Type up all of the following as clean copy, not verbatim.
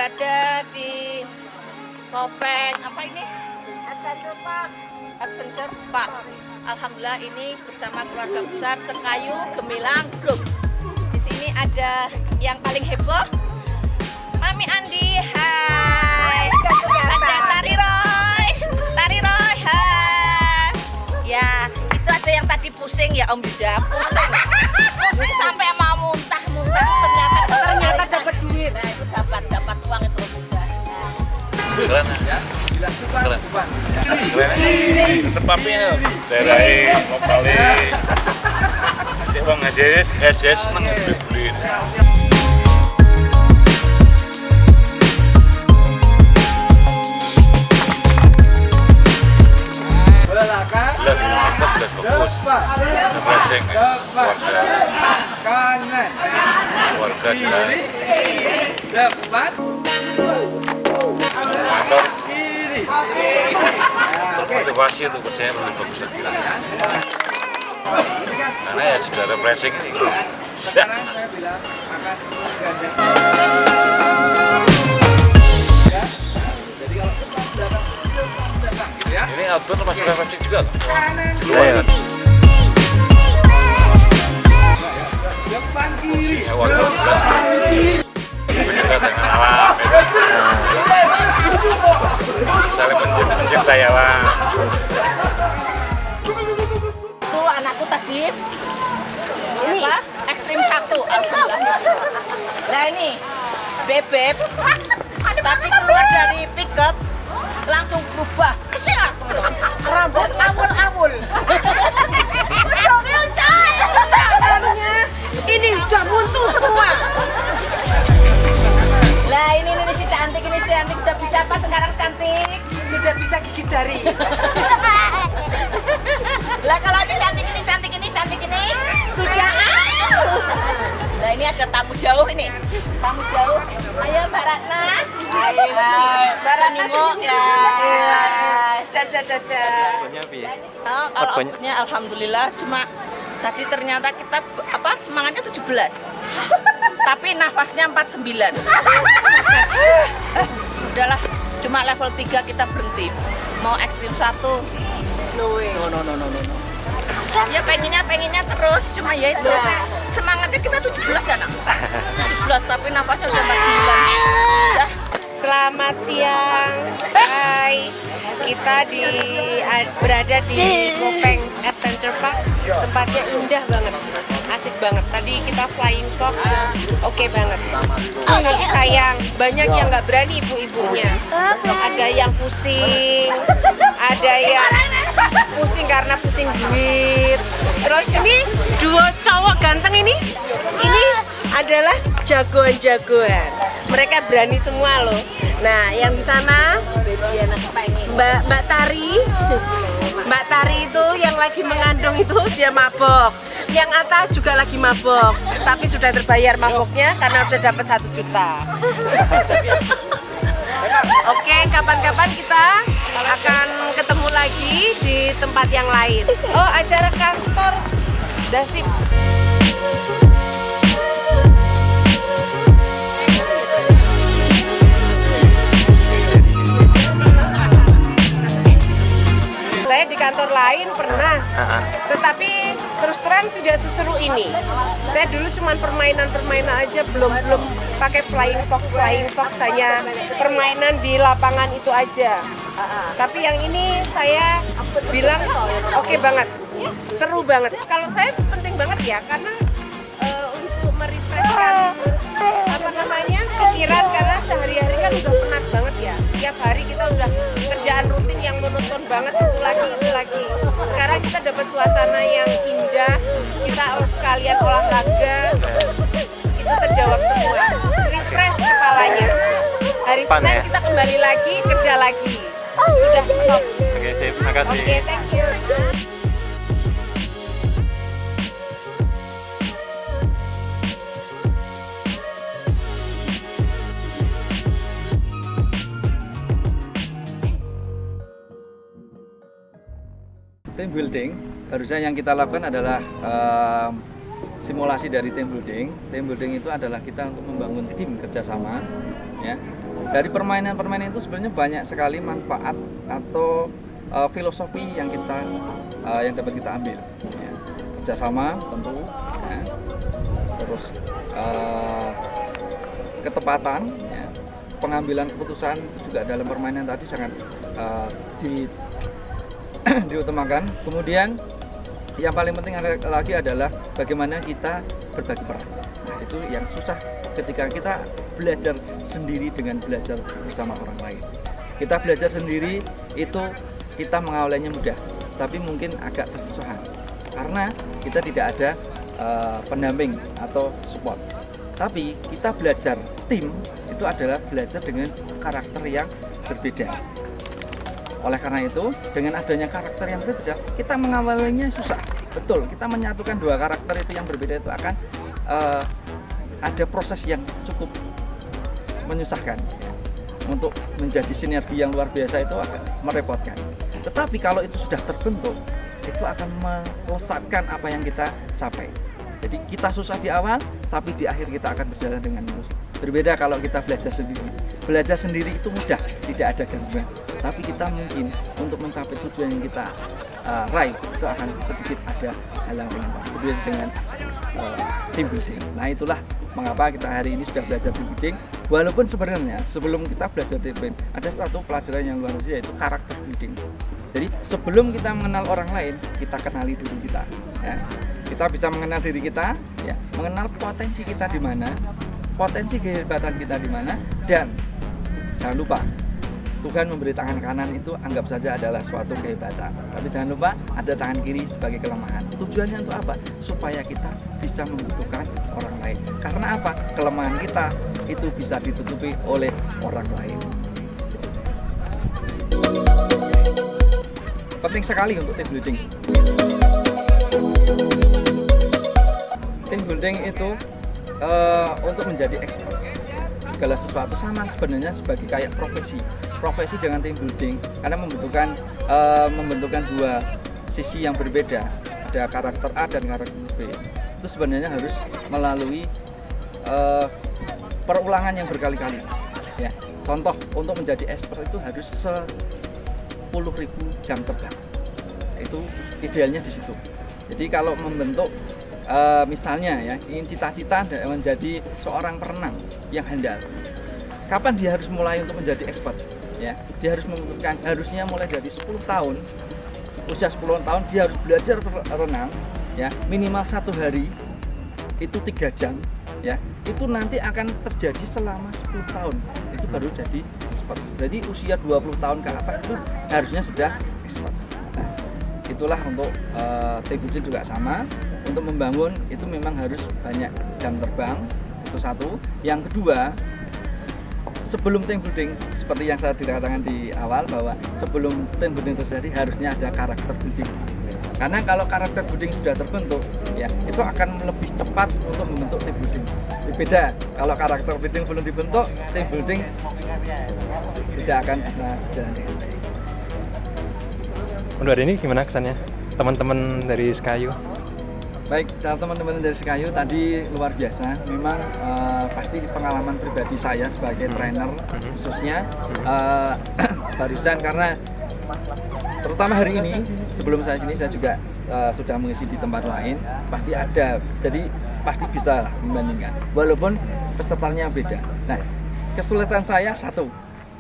berada di Kopeng apa ini? Adventure Park. Alhamdulillah ini bersama keluarga besar Sekayu Gemilang Group. Di sini ada yang paling heboh, Mami Andi. Hai. Ada Tari Roy. Tari Roy. Hai. Ya, itu ada yang tadi pusing ya Om Yuda. Pusing sampai mau muntah-muntah. Ternyata dapat duit. Nah, itu dapat uang itu Om Yuda. Nah. Keren ya? Keren. Tetep api ya, daerah Kopali. Cek bang SJS seneng beli. Warga jalan depan motor kiri. motivasi untuk kerjanya lebih bagus lagi karena ya sudah refreshing sih. Sekarang saya bilang makan ganja. Ya. Jadi kalau datang gitu ya. Ini outdoor masih refreshing juga loh. Di Iya. luar Depan kiri. warga juga menjaga dengan alam ya. Saling mencintai alam. Itu anakku tadi ini apa? Ekstrim 1 alhamdulillah. Nah ini Bebek tadi keluar dari pickup langsung berubah. Rambut awul-awul. Ini udah buntu semua. Lah ini si cantik sudah bisa apa sekarang cantik? Sudah bisa gigit jari. Lah kalau ini cantik ini sudah. Nah ini ada tamu jauh ini. Tamu jauh. Ayo Mbak Ratna. Ayo Mbak Ratna nengok ya. Dadah. Oh, kalau outputnya alhamdulillah cuma tadi ternyata kita semangatnya 17. Tapi nafasnya 49. Udahlah, cuma level 3 kita berhenti. Mau ekstrim 1. No. Ya pengennya terus, cuma ya itu semangatnya kita 17 ya nak. 17 tapi nafasnya udah 49. Udah. Selamat siang, hai. Kita berada di Kopeng Adventure Park. Tempatnya indah banget, asik banget. Tadi kita flying fox, oke banget. Tapi sayang, banyak yang nggak berani ibu-ibunya. Ada yang pusing, ada yang pusing karena pusing duit. Terus ini duo cowok ganteng ini adalah jagoan-jagoan. Mereka berani semua loh. Nah, yang di sana Mbak Tari. Mbak Tari itu yang lagi mengandung itu dia mabok. Yang atas juga lagi mabok, tapi sudah terbayar maboknya karena udah dapat 1 juta. Oke, kapan-kapan kita akan ketemu lagi di tempat yang lain. Oh, acara kantor Dasip. Saya di kantor lain pernah, tetapi terus terang tidak seseru ini. Saya dulu cuma permainan aja, belum pakai flying fox, hanya permainan di lapangan itu aja. Tapi yang ini saya bilang oke banget, seru banget. Kalau saya penting banget ya, karena untuk merefreshkan pikiran, karena sehari-hari kan udah penat banget ya. Tiap hari kita udah kerjaan rutin yang monoton banget, itu lagi. Sekarang kita dapat suasana yang indah, kita sekalian olahraga, itu terjawab semua. Refresh kepalanya. Hari Senin kita kembali lagi, kerja lagi. Sudah top. Oke, sip. Makasih. Oke, thank you. Team building, barusan yang kita lakukan adalah simulasi dari team building. Team building itu adalah kita untuk membangun tim kerjasama, ya. dari permainan-permainan itu sebenarnya banyak sekali manfaat atau filosofi yang dapat kita ambil. Ya. Kerjasama tentu, ya. Terus ketepatan, ya. Pengambilan keputusan itu juga dalam permainan tadi sangat diutamakan. Kemudian yang paling penting lagi adalah bagaimana kita berbagi peran. Nah, itu yang susah ketika kita belajar sendiri dengan belajar bersama orang lain. Kita belajar sendiri itu kita mengawalnya mudah, tapi mungkin agak kesusahan karena kita tidak ada pendamping atau support. Tapi kita belajar tim itu adalah belajar dengan karakter yang berbeda. Oleh karena itu, dengan adanya karakter yang berbeda, kita mengawalnya susah. Betul, kita menyatukan dua karakter itu yang berbeda itu akan ada proses yang cukup menyusahkan. Untuk menjadi sinergi yang luar biasa itu akan merepotkan. Tetapi kalau itu sudah terbentuk, itu akan melesatkan apa yang kita capai. Jadi kita susah di awal, tapi di akhir kita akan berjalan dengan mulus. Berbeda kalau kita belajar sendiri. Belajar sendiri itu mudah, tidak ada gangguan. Tapi kita mungkin untuk mencapai tujuan yang kita raih itu akan sedikit ada halangan dengan team building. Nah itulah mengapa kita hari ini sudah belajar team building. Walaupun sebenarnya sebelum kita belajar team building ada satu pelajaran yang luar biasa yaitu karakter building. Jadi sebelum kita mengenal orang lain, kita kenali diri kita. Ya. Kita bisa mengenal diri kita, ya, mengenal potensi kita di mana, potensi kehebatan kita di mana, dan jangan lupa Tuhan memberi tangan kanan itu anggap saja adalah suatu kehebatan. Tapi jangan lupa ada tangan kiri sebagai kelemahan. Tujuannya untuk apa? Supaya kita bisa membutuhkan orang lain. Karena apa? Kelemahan kita itu bisa ditutupi oleh orang lain. Penting sekali untuk team building. Team building itu untuk menjadi expert segala sesuatu sama sebenarnya sebagai kayak profesi dengan team building karena membentukkan dua sisi yang berbeda, ada karakter A dan karakter B. Itu sebenarnya harus melalui perulangan yang berkali-kali. Ya, contoh untuk menjadi expert itu harus 10.000 jam terbang. Itu idealnya di situ. Jadi kalau membentuk misalnya ya ingin cita-cita menjadi seorang perenang yang handal, kapan dia harus mulai untuk menjadi expert? Ya, dia harus memutuskan harusnya mulai dari 10 tahun, usia 10 tahun dia harus belajar berenang, ya minimal 1 hari itu 3 jam, ya itu nanti akan terjadi selama 10 tahun itu baru jadi expert. Jadi usia 20 tahun ke atas itu harusnya sudah expert. Nah, itulah untuk team building juga sama. Untuk membangun itu memang harus banyak jam terbang, itu satu. Yang kedua, sebelum team building seperti yang saya dikatakan di awal bahwa sebelum team building terjadi harusnya ada karakter building. Karena kalau karakter building sudah terbentuk, ya itu akan lebih cepat untuk membentuk team building. Beda kalau karakter building belum dibentuk, team building tidak akan bisa jalan dengan baik. Untuk hari ini gimana kesannya teman-teman dari Sekayu? Baik, teman-teman dari Sekayu tadi luar biasa. Memang pasti pengalaman pribadi saya sebagai trainer khususnya barusan karena terutama hari ini sebelum saya sini saya juga sudah mengisi di tempat lain, pasti ada. Jadi pasti bisa membandingkan walaupun pesertanya beda. Nah, kesulitan saya satu.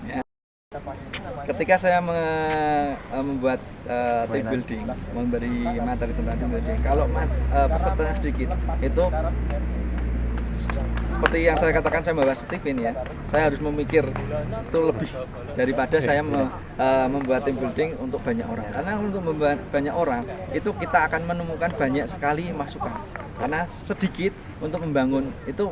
Ya. Ketika saya membuat team building, memberi materi tentang team building, kalau pesertanya sedikit, itu seperti yang saya katakan saya bawa Steven ya, saya harus memikir itu lebih daripada saya membuat team building untuk banyak orang. Karena untuk membuat banyak orang itu kita akan menemukan banyak sekali masukan. Karena sedikit untuk membangun itu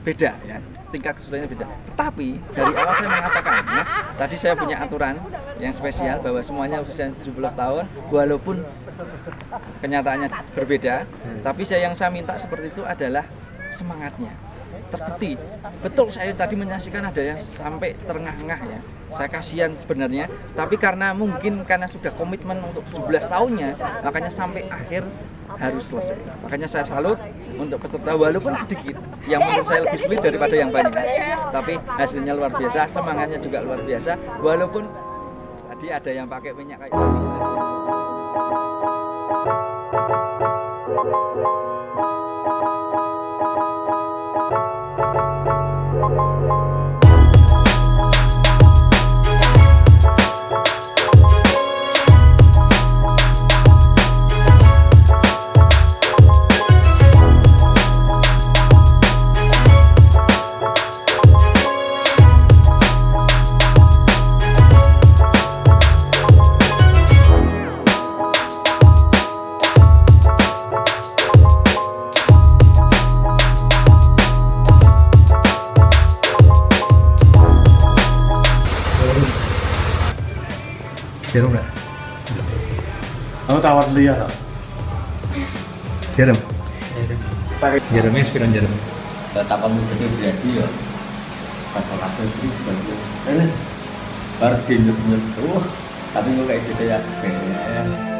beda ya. Tingkat kesulitannya beda. Tetapi dari awal saya mengatakan ya, tadi saya punya aturan yang spesial bahwa semuanya usia 17 tahun walaupun kenyataannya berbeda, tapi yang saya minta seperti itu adalah semangatnya. Terbukti. Betul saya tadi menyaksikan ada yang sampai terengah-engah ya. Saya kasihan sebenarnya, tapi karena sudah komitmen untuk 17 tahunnya, makanya sampai akhir harus selesai. Makanya saya salut untuk peserta walaupun sedikit, yang menurut saya lebih sulit daripada yang banyak, tapi hasilnya luar biasa, semangatnya juga luar biasa, walaupun tadi ada yang pakai minyak kayak gini. Jarum nggak? Kamu tawar dulu ya, Jarum. Jarumnya spiran jarum. tak kamu jadi berarti ya pasal aku itu sebagai ini baru dinyut-nyut tuh tapi kok kayak gitu ya beres.